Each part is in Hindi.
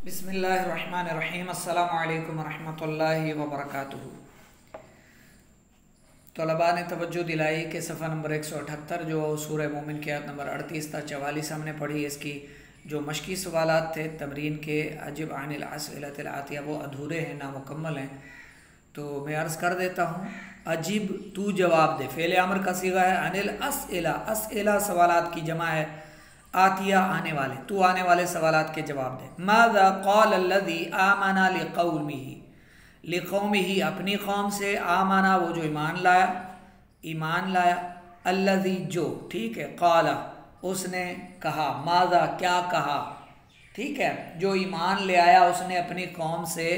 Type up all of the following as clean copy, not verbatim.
बिस्मिल्लाहिर्रहमानिर्रहीम। अस्सलामु अलैकुम वरहमतुल्लाहि वबरकातुहू। तलबा ने तवज्जो दिलाई कि सफ़ा नंबर 178 जो सूरह मोमिन की आयत नंबर 38 था 44 हमने पढ़ी। इसकी जो मशकी सवालात थे तमरीन के अजिब अनिल अस्इलतिल आतिया वो अधूरे हैं, नामुकम्मल हैं। तो मैं अर्ज़ कर देता हूँ, अजिब तू जवाब दे। फ़ेल अमर का सीगा है। अनिल अस्इला, अस्इला सवालात की जमा है, आतिया आने वाले, तू आने वाले सवालात के जवाब दे। माज़ा क़ाल अल्लज़ी आमना लिक़ौमिही, लिक़ौमिही अपनी कौम से, आमना वो जो ईमान लाया, ईमान लाया, अल्लज़ी जो, ठीक है, क़ाला उसने कहा, माज़ा क्या कहा, ठीक है, जो ईमान ले आया उसने अपनी कौम से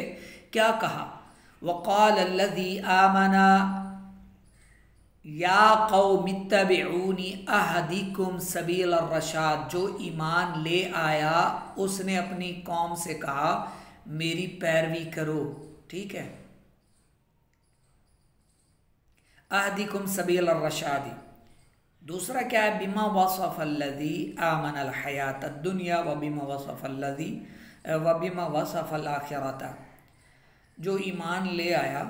क्या कहा। वक़ाल अल्लज़ी आमना या कौम इत्तबिऊनी अहदिकुम सबील रशाद, जो ईमान ले आया उसने अपनी कौम से कहा मेरी पैरवी करो, ठीक है। अहदिकुम सबील रशादी। दूसरा क्या है, बिमा वसफ़ल्लज़ी आमनल हयातद दुनिया व बिमा वसफ़ल्लज़ी व बिमा वसफ़ल आखिरता, जो ईमान ले आया,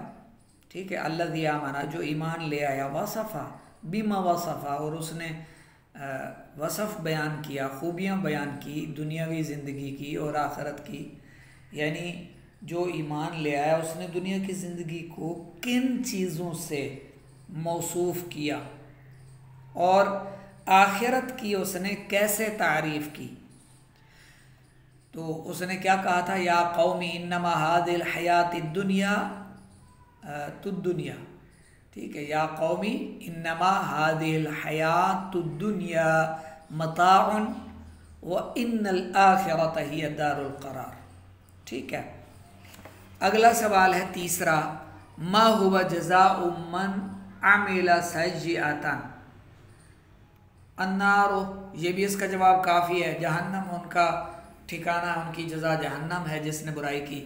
ठीक है, अल्लज़ी आमना जो ईमान ले आया, वसफ़ा बिमा वसफ़ा और उसने वसफ़ बयान किया, खूबियाँ बयान की दुनियावी ज़िंदगी की और आखिरत की। यानी जो ईमान ले आया उसने दुनिया की ज़िंदगी को किन चीज़ों से मौसूफ़ किया और आखिरत की उसने कैसे तारीफ़ की। तो उसने क्या कहा था, या कौमी इन्नमा हादिल हयातिद दुनिया तुद्दुनिया, ठीक है, या कौमी इन्नमा हादिल हयातुद दुनिया मताउन व इन्नल आखिरत हिय दारुल करार, ठीक है। अगला सवाल है तीसरा, मा हुवा जज़ाउ मन अमिला सय्यअतन अन्नारो, ये भी इसका जवाब काफ़ी है, जहन्नम उनका ठिकाना, उनकी जज़ा जहन्नम है जिसने बुराई की,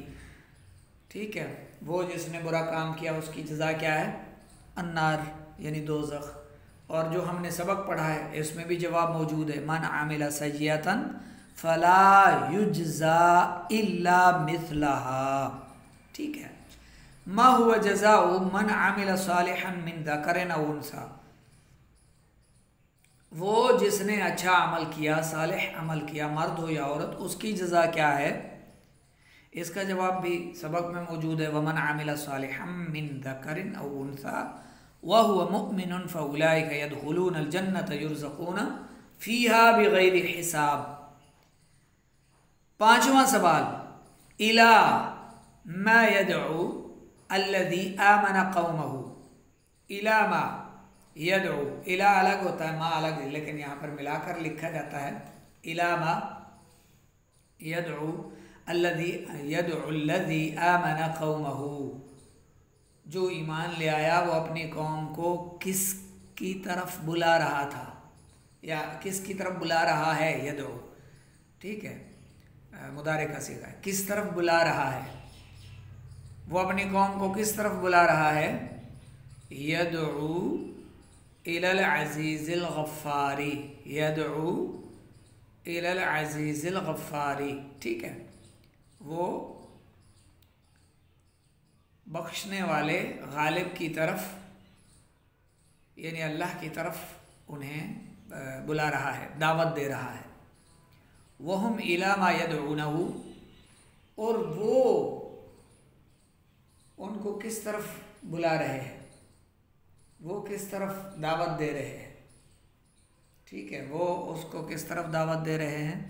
ठीक है, वो जिसने बुरा काम किया उसकी जज़ा क्या है, अन्नार यानी दोज़ख। और जो हमने सबक पढ़ा है इसमें भी जवाब मौजूद है, मन आमिला सय्यअतन फला युज्ज़ा इल्ला मिथलहा, ठीक है। मा हुवा जज़ाउ मन आमिला सालिहन मिन ज़करिन औ उन्सा, वो जिसने अच्छा अमल किया, सालिह अमल किया, मर्द हो या औरत, उसकी जज़ा क्या है। इसका जवाब भी सबक में मौजूद है, वमन आमिला सालिहन मिन ज़करिन औ उन्सा व हुवा मुमिनुन फउलाइका यदखुलूनल जन्नत युरज़क़ूना फ़ीहा बिग़ैरि हिसाब। पांचवा सवाल, इला मा यदउ अल्लज़ी आमना कौमहु, इला मा यदउ, इला अलग होता है, माँ अलग है, लेकिन यहाँ पर मिलाकर लिखा जाता है, इला मा यदउ अल्लज़ी आमना कौमहु, जो ईमान ले आया वो अपनी कौम को किसकी तरफ बुला रहा था या किसकी तरफ बुला रहा है, यदउ, ठीक है, मुदारे का सीगा है, किस तरफ बुला रहा है, वो अपनी कौम को किस तरफ बुला रहा है, यदउ इलल अज़ीज़िल गफ़्फ़ारी, यदउ इलल अज़ीज़िल गफ़्फ़ारी, ठीक है, वो बख्शने वाले गालिब की तरफ यानी अल्लाह की तरफ उन्हें बुला रहा है, दावत दे रहा है। वहुम इला मा यदऊनहु, और वो उनको किस तरफ बुला रहे हैं, वो किस तरफ दावत दे रहे हैं, ठीक है, वो उसको किस तरफ दावत दे रहे हैं,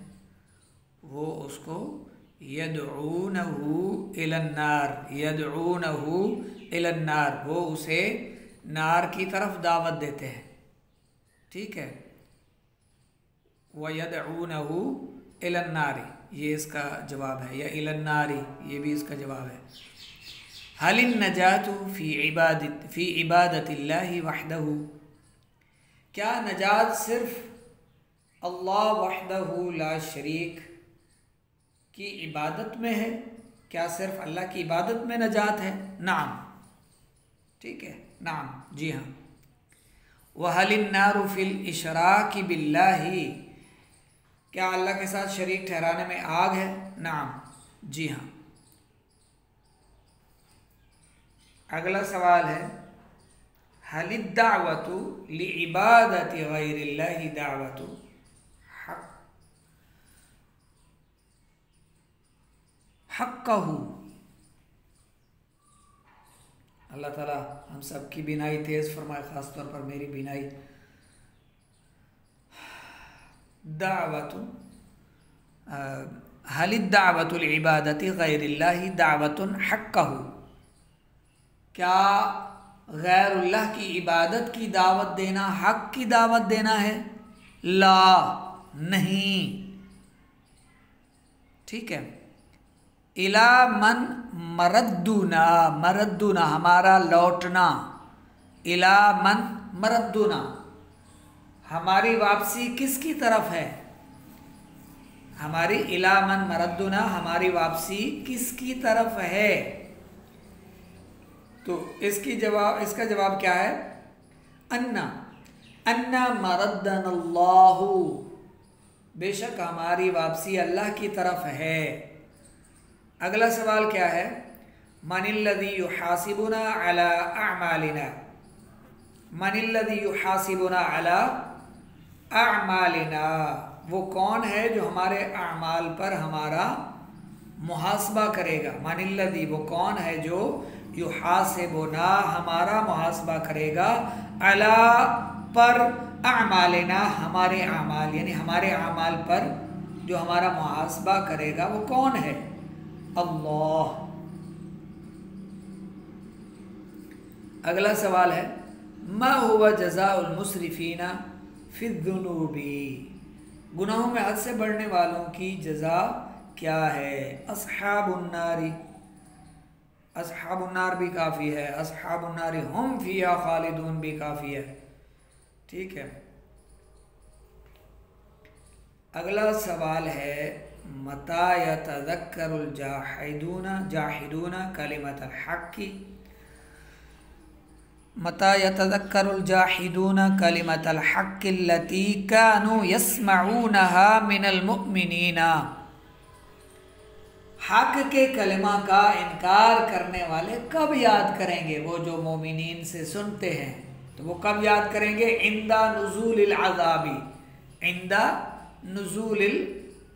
वो उसको यदऊनहु इलन्नार, यदऊनहु इलन्नार, वो उसे नार की तरफ दावत देते हैं, ठीक है, व यदऊनहु इलन्नारी, ये इसका जवाब है, या इलन्नारी ये भी इसका जवाब है। हलिन नजातु फ़ी इबादतिल्लाहि वहदहु, क्या नजात सिर्फ अल्लाह वहदहु ला शरीक की इबादत में है, क्या सिर्फ अल्लाह की इबादत में नजात है। नाम, ठीक है, नाम, जी हाँ। वहलिन नारु फिल इशराकी बिल्लाही, क्या अल्लाह के साथ शरीक ठहराने में आग है। नाम, जी हाँ, अगला सवाल है, हलिद दावतु लिइबादति गैरिल्लाहि दावतु हक्कहू। अल्लाह ताला हम सब की बिनाई तेज़ फरमाए, ख़ास तौर पर मेरी बिनाई। दावतु हलिद दावतु लिइबादति गैरिल्लाहि दावतुन हक्कहू, क्या गैरुल्लाह की इबादत की दावत देना हक की दावत देना है? ला, नहीं। ठीक है। इला मन मरद्दुना, मरद्दुना हमारा लौटना, इला मन मरद्दुना हमारी वापसी किसकी तरफ है? हमारी इला मन मरद्दुना हमारी वापसी किसकी तरफ है? तो इसका जवाब क्या है? अन्ना, अन्ना मरद्दनल्लाहु, बेशक हमारी वापसी अल्लाह की तरफ है। अगला सवाल क्या है? मनिल्लज़ी युहासिबुना अला अअमालिना, मनिल्लज़ी युहासिबुना अला अअमालिना, वो कौन है जो हमारे अमाल पर हमारा मुहासबा करेगा? मनिल्लज़ी, वो कौन है जो युहासिबुना हमारा मुहासबा करेगा, अला पर अअमालिना हमारे अमाल, यानी हमारे अमाल पर जो हमारा मुहासबा करेगा वो कौन है? अल्लाह। अगला सवाल है, मा हुवा जज़ाउल मुसरिफीना फिद्दुनूबी, गुनाहों में हद से बढ़ने वालों की जज़ा क्या है? अस्हाबुन्नारी, अस्हाबुन्नार भी काफ़ी है, अस्हाबुन्नारी हुम फिया खालिदून भी काफ़ी है। ठीक है। अगला सवाल है, मता यतज़क्करुल जाहिदूना कलिमतल हक़्क़ि, मता यतज़क्करुल जाहिदूना कलिमतल हक़्क़ि लती कानू यस्मऊनहा मिनल मुअमिनीना, हक के कलिमा का इनकार करने वाले कब याद करेंगे? वो जो मोमिनीन से सुनते हैं तो वो कब याद करेंगे? इंदा नुज़ूलिल अज़ाबी, इंदा नुज़ूलिल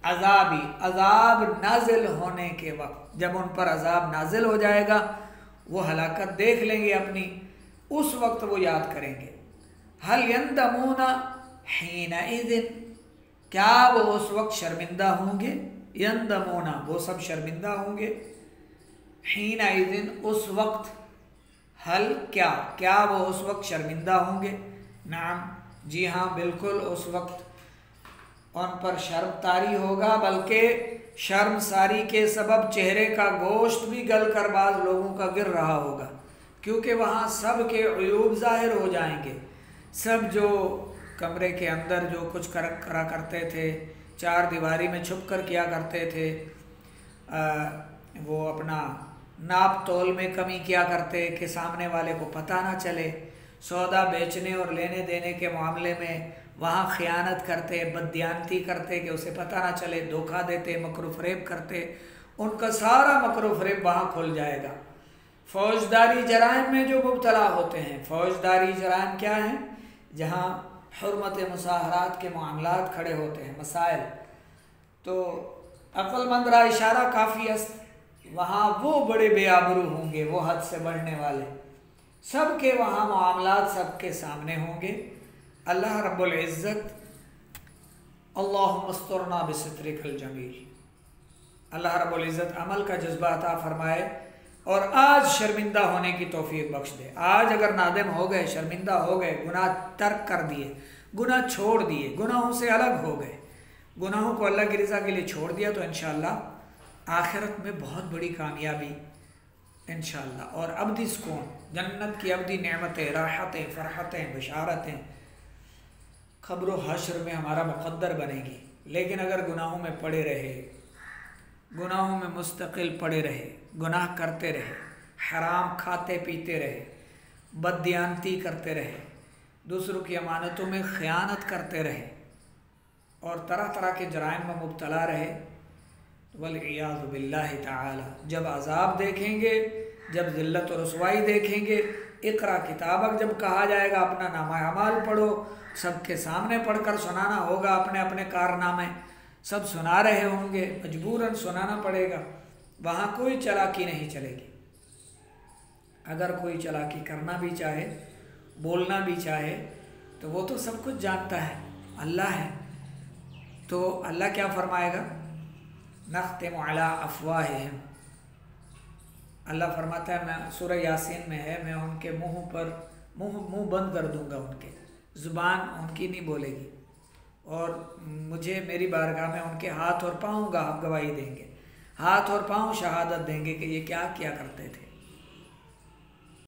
अज़ाबी, अज़ाब नाजिल होने के वक्त, जब उन पर अज़ाब नाजिल हो जाएगा, वो हलाकत देख लेंगे अपनी, उस वक्त वो याद करेंगे। हल यंदमूना हीनइज़िन, क्या वो उस वक्त शर्मिंदा होंगे? यंदमूना, वो सब शर्मिंदा होंगे। हीनइज़िन, उस वक्त। हल, क्या, क्या वो उस वक्त शर्मिंदा होंगे? नाम, जी हाँ, बिल्कुल उस वक्त उन पर शर्मसारी होगा, बल्कि शर्मसारी के सबब चेहरे का गोश्त भी गल कर बाज़ लोगों का गिर रहा होगा, क्योंकि वहाँ सब के अयूब ज़ाहिर हो जाएंगे। सब जो कमरे के अंदर जो कुछ करा करते थे, चार दीवारी में छुप कर किया करते थे, वो अपना नाप तोल में कमी किया करते कि सामने वाले को पता ना चले, सौदा बेचने और लेने देने के मामले में वहाँ ख़यानत करते, बददियानती करते कि उसे पता ना चले, धोखा देते, मकरू फ़रेब करते, उनका सारा मकरू फ़रेब वहाँ खुल जाएगा। फ़ौजदारी जराइम में जो मुब्तला होते हैं, फ़ौजदारी जराइम क्या हैं? जहाँ हुर्मत मुसाहरात के मामलात खड़े होते हैं, मसाइल, तो अक्लमंद रा इशारा काफ़ी अस्त, वहाँ वो बड़े बेआबरू होंगे, वो हद से बढ़ने वाले, सबके वहाँ मामलात सबके सामने होंगे। अल्लाह रब्बुल इज़्ज़त, अल्लाहुम्मा अस्तुरना बिसित्रिकल जमील, अल्लाह रब्बुल इज़्ज़त अमल का जज्बा अता फरमाए और आज शर्मिंदा होने की तौफीक बख्श दे। आज अगर नादिम हो गए, शर्मिंदा हो गए, गुनाह तर्क कर दिए, गुनाह छोड़ दिए, गुनाहों से अलग हो गए, गुनाहों को अल्लाह की रज़ा के लिए छोड़ दिया, तो इंशाअल्लाह आखिरत में बहुत बड़ी कामयाबी इंशाअल्लाह और अब्दी सुकून, जन्नत की अब्दी नेमतें, राहतें, फ़रहतें, बशारतें ख़ब्र हश्र में हमारा मुक़द्दर बनेगी। लेकिन अगर गुनाहों में पड़े रहे, गुनाहों में मुस्तकिल पड़े रहे, गुनाह करते रहे, हराम खाते पीते रहे, बददियानती करते रहे, दूसरों की अमानतों में ख़यानत करते रहे और तरह तरह के जराइम में मुब्तला रहे, वल्इयाज़ु बिल्लाहि ताला। जब अज़ाब देखेंगे, जब ज़िल्लत और रुसवाई देखेंगे, इक़रा किताबक जब कहा जाएगा अपना नामा अमाल पढ़ो, सबके सामने पढ़कर सुनाना होगा अपने अपने कारनामे, सब सुना रहे होंगे, मजबूरन सुनाना पड़ेगा। वहाँ कोई चालाकी नहीं चलेगी। अगर कोई चालाकी करना भी चाहे, बोलना भी चाहे, तो वो तो सब कुछ जानता है, अल्लाह है। तो अल्लाह क्या फरमाएगा, नख्तिमु अला अफ़वाहिहिम, अल्लाह फरमाता है, मैं सूरह यासीन में है, मैं उनके मुंह पर मुंह बंद कर दूंगा, उनके ज़ुबान उनकी नहीं बोलेगी, और मुझे मेरी बारगाह में उनके हाथ और पाँव गवाही देंगे, हाथ और पाँव शहादत देंगे कि ये क्या किया करते थे।